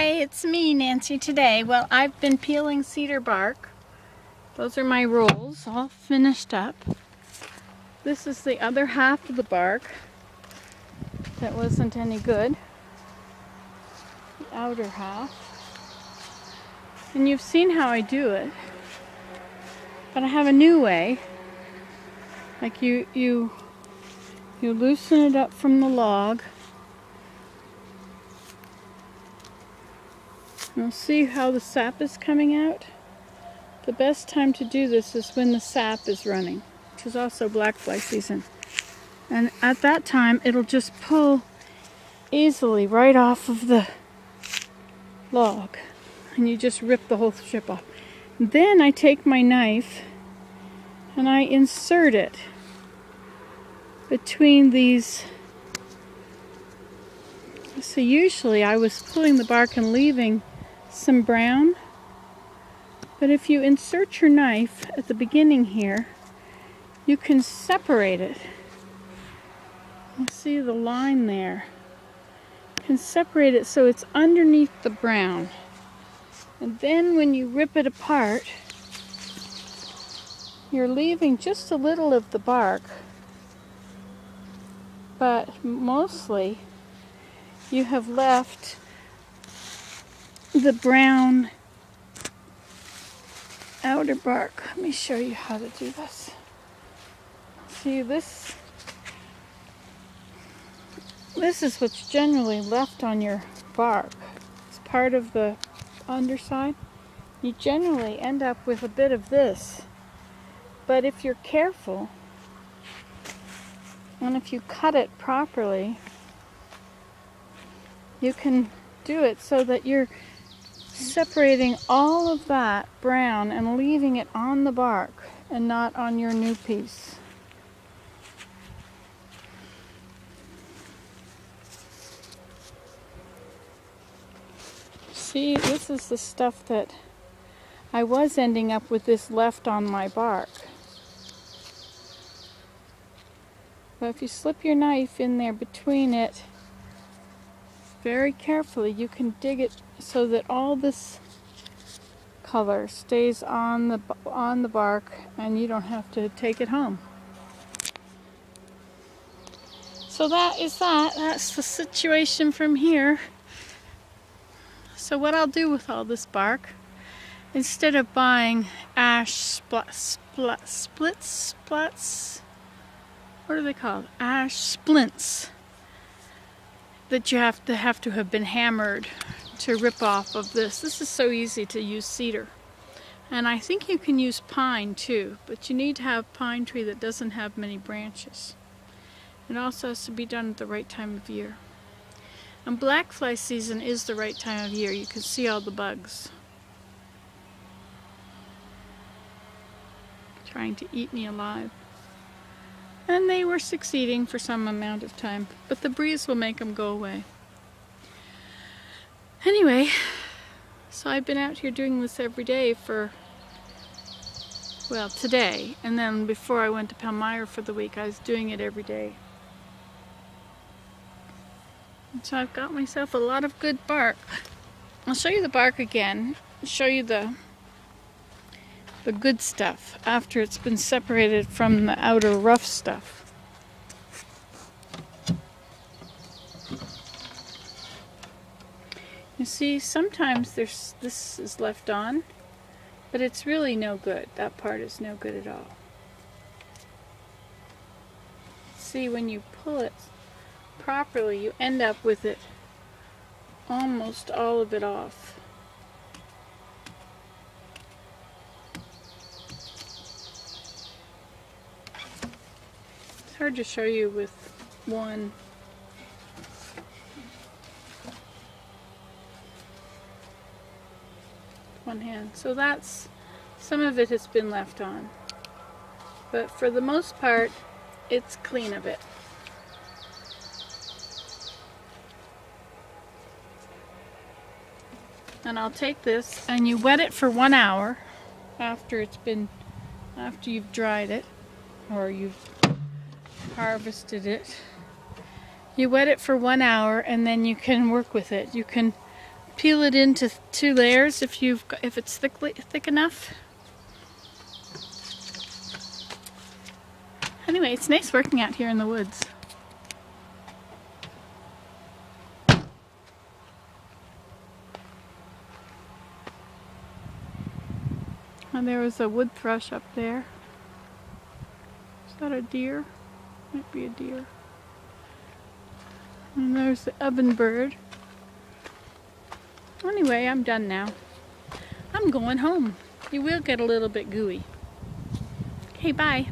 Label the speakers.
Speaker 1: Hi, it's me, Nancy, today. Well, I've been peeling cedar bark. Those are my rolls, all finished up. This is the other half of the bark that wasn't any good. The outer half. And you've seen how I do it. But I have a new way. Like you loosen it up from the log. You'll see how the sap is coming out. The best time to do this is when the sap is running, which is also black fly season. And at that time, it'll just pull easily right off of the log. And you just rip the whole strip off. Then I take my knife and I insert it between these. So usually I was pulling the bark and leaving some brown. But if you insert your knife at the beginning here, you can separate it. You see the line there. You can separate it so it's underneath the brown. And then when you rip it apart, you're leaving just a little of the bark, but mostly you have left the brown outer bark. Let me show you how to do this. See, this is what's generally left on your bark. It's part of the underside. You generally end up with a bit of this. But if you're careful, and if you cut it properly, you can do it so that you're separating all of that brown and leaving it on the bark and not on your new piece. See, this is the stuff that I was ending up with, this left on my bark. But if you slip your knife in there between it very carefully, you can dig it so that all this color stays on the bark and you don't have to take it home. So that's the situation from here. So what I'll do with all this bark, instead of buying ash splits, what are they called? Ash splints that you have to have been hammered to rip off of this. This is so easy to use cedar. And I think you can use pine too, but you need to have pine tree that doesn't have many branches. It also has to be done at the right time of year. And black fly season is the right time of year. You can see all the bugs trying to eat me alive. And they were succeeding for some amount of time, but the breeze will make them go away. Anyway, so I've been out here doing this every day for, well, today. And then before I went to Palmyra for the week, I was doing it every day. And so I've got myself a lot of good bark. I'll show you the bark again, show you the good stuff after it's been separated from the outer rough stuff. You see, sometimes this is left on, but it's really no good. That part is no good at all. See, when you pull it properly, you end up with it almost all of it off. It's hard to show you with one hand. So that's, some of it has been left on, but for the most part it's clean of it. And I'll take this and you wet it for 1 hour after you've dried it or you've harvested it. You wet it for 1 hour and then you can work with it. You can peel it into 2 layers if it's thick enough. Anyway, it's nice working out here in the woods. And there was a wood thrush up there. Is that a deer? Might be a deer. And there's the ovenbird. Anyway, I'm done now. I'm going home. It will get a little bit gooey. Okay, bye.